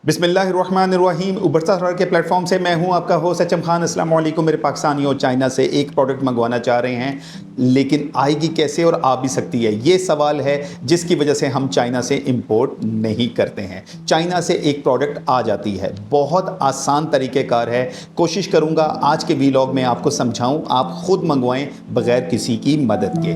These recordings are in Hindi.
बिस्मिल्लाहिर्रहमानिर्रहीम। उभरता हुआ के प्लेटफॉर्म से मैं हूं आपका होस्ट अचम खान। अस्सलाम वालेकुम। मेरे पाकिस्तानियों, चाइना से एक प्रोडक्ट मंगवाना चाह रहे हैं, लेकिन आएगी कैसे और आ भी सकती है, ये सवाल है जिसकी वजह से हम चाइना से इंपोर्ट नहीं करते हैं। चाइना से एक प्रोडक्ट आ जाती है, बहुत आसान तरीक़ेकार है। कोशिश करूँगा आज के वीलॉग में आपको समझाऊँ, आप ख़ुद मंगवाएँ बग़ैर किसी की मदद के।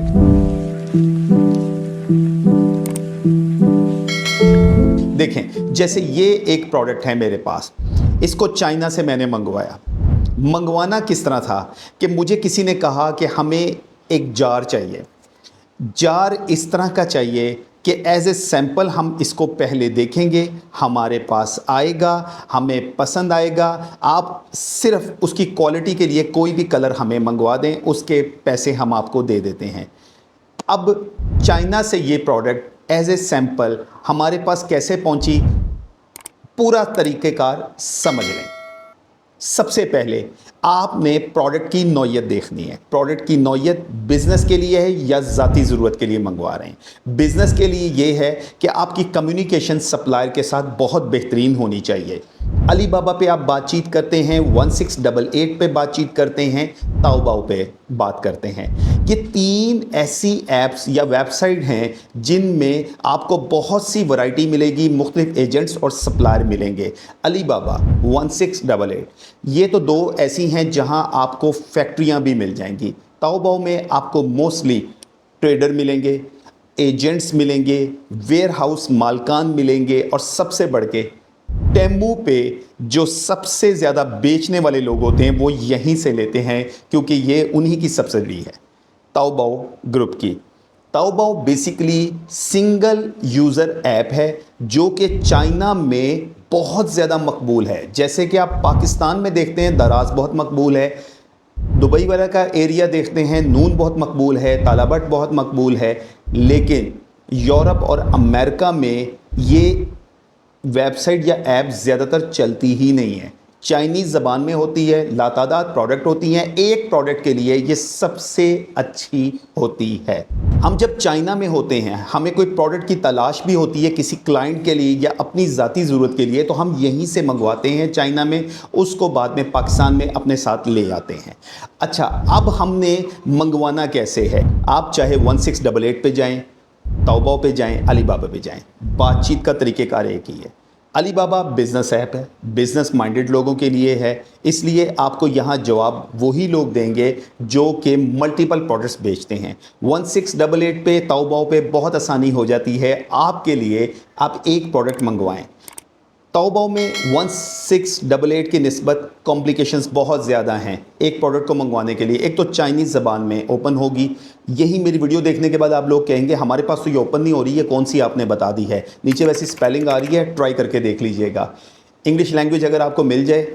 देखें, जैसे ये एक प्रोडक्ट है मेरे पास, इसको चाइना से मैंने मंगवाया। मंगवाना किस तरह था कि मुझे किसी ने कहा कि हमें एक जार चाहिए। जार इस तरह का चाहिए कि एज ए सैंपल हम इसको पहले देखेंगे, हमारे पास आएगा, हमें पसंद आएगा। आप सिर्फ उसकी क्वालिटी के लिए कोई भी कलर हमें मंगवा दें, उसके पैसे हम आपको दे देते हैं। अब चाइना से ये प्रोडक्ट एज ए सैंपल हमारे पास कैसे पहुंची, पूरा तरीक़ेकार समझ लें। सबसे पहले आपने प्रोडक्ट की नौइयत देखनी है। प्रोडक्ट की नौइयत बिज़नेस के लिए है या ज़ाती ज़रूरत के लिए मंगवा रहे हैं। बिज़नेस के लिए ये है कि आपकी कम्युनिकेशन सप्लायर के साथ बहुत बेहतरीन होनी चाहिए। अलीबाबा पे आप बातचीत करते हैं, 1688 पे बातचीत करते हैं, ताओबाओ पे बात करते हैं। ये तीन ऐसी ऐप्स या वेबसाइट हैं जिनमें आपको बहुत सी वैरायटी मिलेगी, मुख्तलिफ एजेंट्स और सप्लायर मिलेंगे। अलीबाबा 1688 ये तो दो ऐसी हैं जहां आपको फैक्ट्रियां भी मिल जाएंगी। ताओबाओ में आपको मोस्टली ट्रेडर मिलेंगे, एजेंट्स मिलेंगे, वेयर हाउस मालकान मिलेंगे, और सबसे बढ़ के टेम्बू पे जो सबसे ज़्यादा बेचने वाले लोग होते हैं वो यहीं से लेते हैं, क्योंकि ये उन्हीं की सब्सिडी है, ताओबाओ ग्रुप की। Taobao basically single user app है जो कि चाइना में बहुत ज़्यादा मकबूल है। जैसे कि आप पाकिस्तान में देखते हैं दराज बहुत मकबूल है, दुबई वाला का एरिया देखते हैं नून बहुत मकबूल है, तालाबट बहुत मकबूल है, लेकिन यूरोप और अमेरिका में ये वेबसाइट या ऐप ज़्यादातर चलती ही नहीं है। चाइनीज़ ज़बान में होती है, लातादाद प्रोडक्ट होती हैं, एक प्रोडक्ट के लिए ये सबसे अच्छी होती है। हम जब चाइना में होते हैं, हमें कोई प्रोडक्ट की तलाश भी होती है किसी क्लाइंट के लिए या अपनी ज़ाती ज़रूरत के लिए, तो हम यहीं से मंगवाते हैं चाइना में, उसको बाद में पाकिस्तान में अपने साथ ले आते हैं। अच्छा, अब हमने मंगवाना कैसे है? आप चाहे 1688 पे जाएँ, ताओबाओ पे जाएं, अलीबाबा पे जाएं, बातचीत का तरीक़ेकार एक ही है। अलीबाबा बिज़नेस ऐप है, बिज़नेस माइंडेड लोगों के लिए है, इसलिए आपको यहाँ जवाब वही लोग देंगे जो कि मल्टीपल प्रोडक्ट्स बेचते हैं। 1688 पे, ताओबाओ पे बहुत आसानी हो जाती है आपके लिए, आप एक प्रोडक्ट मंगवाएं। ताओबाओ में 1688 की निस्बत कॉम्प्लिकेशंस बहुत ज़्यादा हैं एक प्रोडक्ट को मंगवाने के लिए। एक तो चाइनीज़ ज़बान में ओपन होगी, यही मेरी वीडियो देखने के बाद आप लोग कहेंगे हमारे पास तो ये ओपन नहीं हो रही है, कौन सी आपने बता दी है। नीचे वैसी स्पेलिंग आ रही है, ट्राई करके देख लीजिएगा। इंग्लिश लैंग्वेज अगर आपको मिल जाए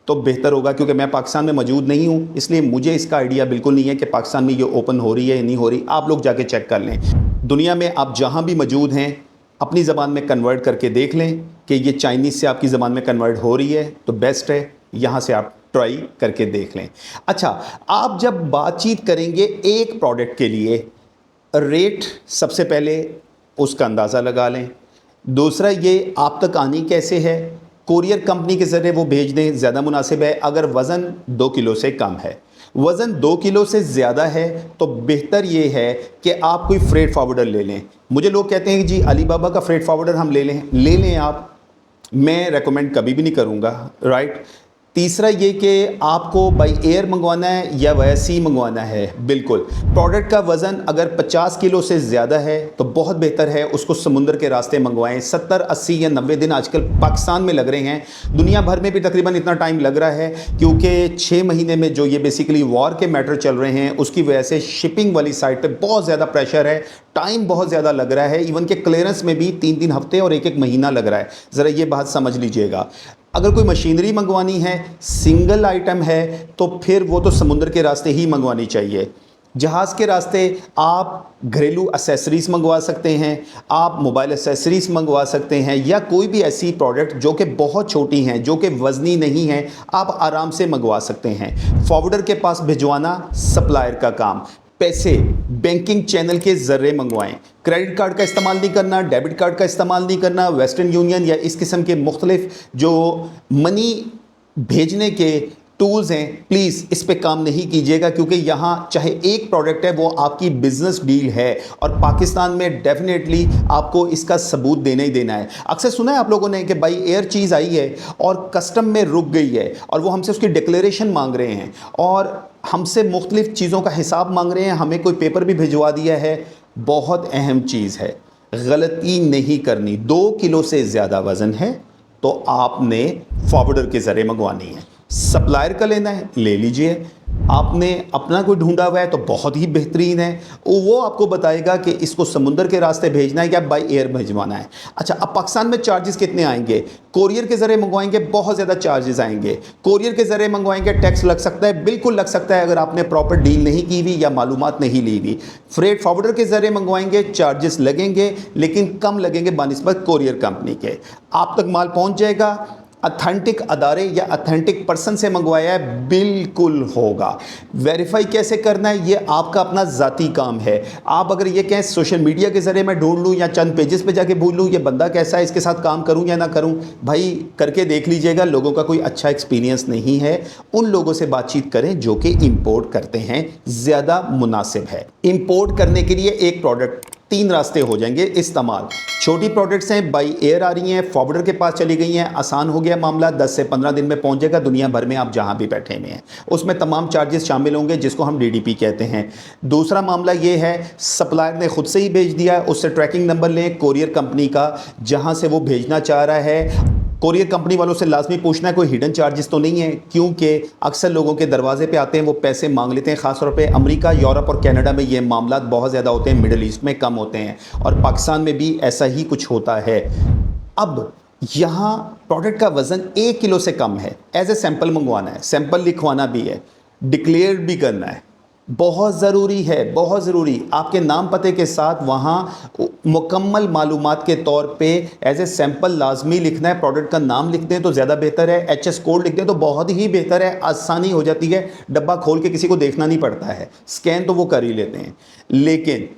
तो बेहतर होगा, क्योंकि मैं पाकिस्तान में मौजूद नहीं हूँ, इसलिए मुझे इसका आइडिया बिल्कुल नहीं है कि पाकिस्तान में ये ओपन हो रही है या नहीं हो रही। आप लोग जाके चेक कर लें। दुनिया में आप जहाँ भी मौजूद हैं अपनी ज़बान में कन्वर्ट करके देख लें कि ये चाइनीज़ से आपकी ज़बान में कन्वर्ट हो रही है तो बेस्ट है, यहाँ से आप ट्राई करके देख लें। अच्छा, आप जब बातचीत करेंगे एक प्रोडक्ट के लिए, रेट सबसे पहले उसका अंदाज़ा लगा लें। दूसरा, ये आप तक आनी कैसे है, कोरियर कंपनी के ज़रिए वो भेज दें, ज़्यादा मुनासिब है। अगर वज़न 2 किलो से कम है, वज़न 2 किलो से ज़्यादा है तो बेहतर ये है कि आप कोई फ्रेट फॉरवर्डर ले लें। मुझे लोग कहते हैं कि जी अलीबाबा का फ्रेट फॉरवर्डर हम ले लें आप, मैं रेकमेंड कभी भी नहीं करूँगा, राइट। तीसरा ये कि आपको बाई एयर मंगवाना है या वैसे ही मंगवाना है। बिल्कुल, प्रोडक्ट का वज़न अगर 50 किलो से ज़्यादा है तो बहुत बेहतर है उसको समुंदर के रास्ते मंगवाएं। 70, 80 या 90 दिन आजकल पाकिस्तान में लग रहे हैं, दुनिया भर में भी तकरीबन इतना टाइम लग रहा है, क्योंकि 6 महीने में जो ये बेसिकली वॉर के मैटर चल रहे हैं उसकी वजह से शिपिंग वाली साइड पर बहुत ज़्यादा प्रेशर है, टाइम बहुत ज़्यादा लग रहा है। इवन के क्लियरेंस में भी 3-3 हफ्ते और 1-1 महीना लग रहा है। ज़रा ये बात समझ लीजिएगा। अगर कोई मशीनरी मंगवानी है, सिंगल आइटम है, तो फिर वो तो समुद्र के रास्ते ही मंगवानी चाहिए। जहाज़ के रास्ते आप घरेलू एसेसरीज़ मंगवा सकते हैं, आप मोबाइल एसेसरीज़ मंगवा सकते हैं, या कोई भी ऐसी प्रोडक्ट जो कि बहुत छोटी हैं, जो कि वज़नी नहीं हैं, आप आराम से मंगवा सकते हैं। फॉरवर्डर के पास भिजवाना सप्लायर का काम। पैसे बैंकिंग चैनल के ज़रिए मंगवाएं। क्रेडिट कार्ड का इस्तेमाल नहीं करना, डेबिट कार्ड का इस्तेमाल नहीं करना, वेस्टर्न यूनियन या इस किस्म के मुख्तलिफ जो मनी भेजने के टूल्स हैं, प्लीज़ इस पे काम नहीं कीजिएगा, क्योंकि यहाँ चाहे एक प्रोडक्ट है वो आपकी बिजनेस डील है और पाकिस्तान में डेफिनेटली आपको इसका सबूत देना ही देना है। अक्सर सुना है आप लोगों ने कि भाई एयर चीज़ आई है और कस्टम में रुक गई है और वो हमसे उसकी डिक्लेरेशन मांग रहे हैं और हमसे मुख्तलिफ चीज़ों का हिसाब मांग रहे हैं, हमें कोई पेपर भी भिजवा दिया है। बहुत अहम चीज़ है, गलती नहीं करनी। 2 किलो से ज़्यादा वज़न है तो आपने फॉरवर्डर के ज़रिए मंगवानी है। सप्लायर का लेना है, ले लीजिए। आपने अपना कोई ढूंढा हुआ है तो बहुत ही बेहतरीन है, वो आपको बताएगा कि इसको समुंदर के रास्ते भेजना है या बाई एयर भिजवाना है। अच्छा, अब पाकिस्तान में चार्जेस कितने आएंगे? कोरियर के ज़रिए मंगवाएंगे, बहुत ज़्यादा चार्जेस आएंगे। कोरियर के ज़रिए मंगवाएंगे, टैक्स लग सकता है, बिल्कुल लग सकता है, अगर आपने प्रॉपर डील नहीं की हुई या मालूमात नहीं ली हुई। फ्रेट फॉरवर्डर के ज़रिए मंगवाएंगे, चार्जेस लगेंगे लेकिन कम लगेंगे बानिस्बत कोरियर कंपनी के। आप तक माल पहुँच जाएगा। अथेंटिक अदारे या अथेंटिक पर्सन से मंगवाया है, बिल्कुल होगा। वेरीफाई कैसे करना है ये आपका अपना ज़ाती काम है। आप अगर ये कहें सोशल मीडिया के ज़रिए मैं ढूंढ लूँ या चंद पेजेस पे जाके भूल लूँ ये बंदा कैसा है, इसके साथ काम करूँ या ना करूँ, भाई करके देख लीजिएगा। लोगों का कोई अच्छा एक्सपीरियंस नहीं है, उन लोगों से बातचीत करें जो कि इंपोर्ट करते हैं, ज़्यादा मुनासिब है। इंपोर्ट करने के लिए एक प्रोडक्ट 3 रास्ते हो जाएंगे इस्तेमाल। छोटी प्रोडक्ट्स हैं, बाई एयर आ रही हैं, फॉरवर्डर के पास चली गई हैं, आसान हो गया मामला, 10 से 15 दिन में पहुंच जाएगा दुनिया भर में, आप जहां भी बैठे हुए हैं। उसमें तमाम चार्जेस शामिल होंगे जिसको हम डीडीपी कहते हैं। दूसरा मामला ये है, सप्लायर ने खुद से ही भेज दिया है, उससे ट्रैकिंग नंबर लें कोरियर कंपनी का जहां से वो भेजना चाह रहा है। कोरियर कंपनी वालों से लाजमी पूछना है कोई हिडन चार्जेस तो नहीं है, क्योंकि अक्सर लोगों के दरवाजे पे आते हैं, वो पैसे मांग लेते हैं। ख़ास तौर पे अमेरिका, यूरोप और कनाडा में ये मामला बहुत ज़्यादा होते हैं, मिडल ईस्ट में कम होते हैं और पाकिस्तान में भी ऐसा ही कुछ होता है। अब यहाँ प्रोडक्ट का वज़न 1 किलो से कम है, एज ए सैंपल मंगवाना है, सैंपल लिखवाना भी है, डिक्लेयर भी करना है, बहुत ज़रूरी है, बहुत ज़रूरी। आपके नाम पते के साथ वहाँ मुकम्मल मालूमात के तौर पे एज ए सैंपल लाजमी लिखना है। प्रोडक्ट का नाम लिख दें तो ज़्यादा बेहतर है, एचएस कोड लिख दें तो बहुत ही बेहतर है, आसानी हो जाती है, डब्बा खोल के किसी को देखना नहीं पड़ता है, स्कैन तो वो कर ही लेते हैं। लेकिन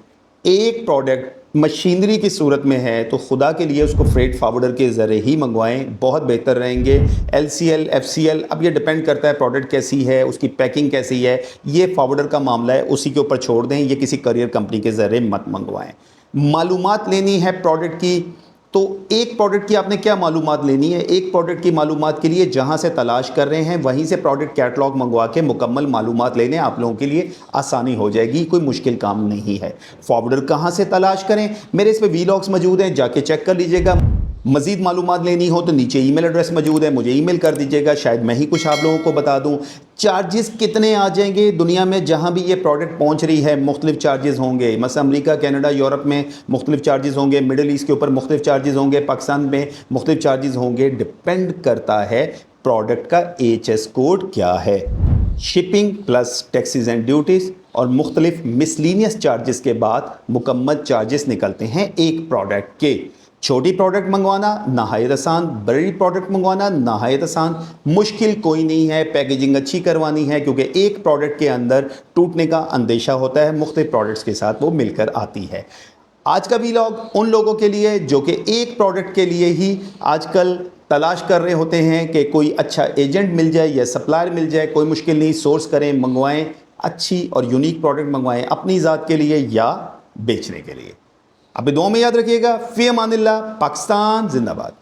एक प्रोडक्ट मशीनरी की सूरत में है तो खुदा के लिए उसको फ्रेट फॉरवर्डर के ज़रिए ही मंगवाएं, बहुत बेहतर रहेंगे। LCL FCL, अब ये डिपेंड करता है प्रोडक्ट कैसी है, उसकी पैकिंग कैसी है, ये फॉरवर्डर का मामला है, उसी के ऊपर छोड़ दें, ये किसी करियर कंपनी के ज़रिए मत मंगवाएं। मालूमात लेनी है प्रोडक्ट की, तो एक प्रोडक्ट की आपने क्या मालूमात लेनी है? एक प्रोडक्ट की मालूमात के लिए जहां से तलाश कर रहे हैं वहीं से प्रोडक्ट कैटलॉग मंगवा के मुकम्मल मालूमात लेने आप लोगों के लिए आसानी हो जाएगी, कोई मुश्किल काम नहीं है। फॉरवर्डर कहां से तलाश करें? मेरे इस पे वीलॉग्स मौजूद हैं, जाके चेक कर लीजिएगा। मज़ीद मालूमात लेनी हो तो नीचे ईमेल एड्रेस मौजूद है, मुझे ईमेल कर दीजिएगा, शायद मैं ही कुछ आप लोगों को बता दूं। चार्जेस कितने आ जाएंगे? दुनिया में जहां भी ये प्रोडक्ट पहुंच रही है मुख्तलिफ चार्जेस होंगे। मसलन अमेरिका, कनाडा, यूरोप में मुख्तलिफ चार्जेस होंगे, मिडल ईस्ट के ऊपर मुख्तलिफ चार्जेस होंगे, पाकिस्तान में मुख्तलिफ चार्जेस होंगे। डिपेंड करता है प्रोडक्ट का HS कोड क्या है। Shipping plus taxes and duties और मुख्तलिफ मिसलीनियस चार्जेस के बाद मुकम्मल चार्जेस निकलते हैं एक प्रोडक्ट के। छोटी प्रोडक्ट मंगवाना नहायत आसान, बड़ी प्रोडक्ट मंगवाना नहायत आसान, मुश्किल कोई नहीं है। पैकेजिंग अच्छी करवानी है क्योंकि एक प्रोडक्ट के अंदर टूटने का अंदेशा होता है, मुख्तलिफ प्रोडक्ट्स के साथ वो मिलकर आती है। आज का वीलॉग उन लोगों के लिए जो कि एक प्रोडक्ट के लिए ही आजकल तलाश कर रहे होते हैं कि कोई अच्छा एजेंट मिल जाए या सप्लायर मिल जाए, कोई मुश्किल नहीं, सोर्स करें, मंगवाएं, अच्छी और यूनिक प्रोडक्ट मंगवाएं अपनी ज़ात के लिए या बेचने के लिए। अब दुआ में याद रखिएगा। फ़ी अमानिल्लाह, पाकिस्तान जिंदाबाद।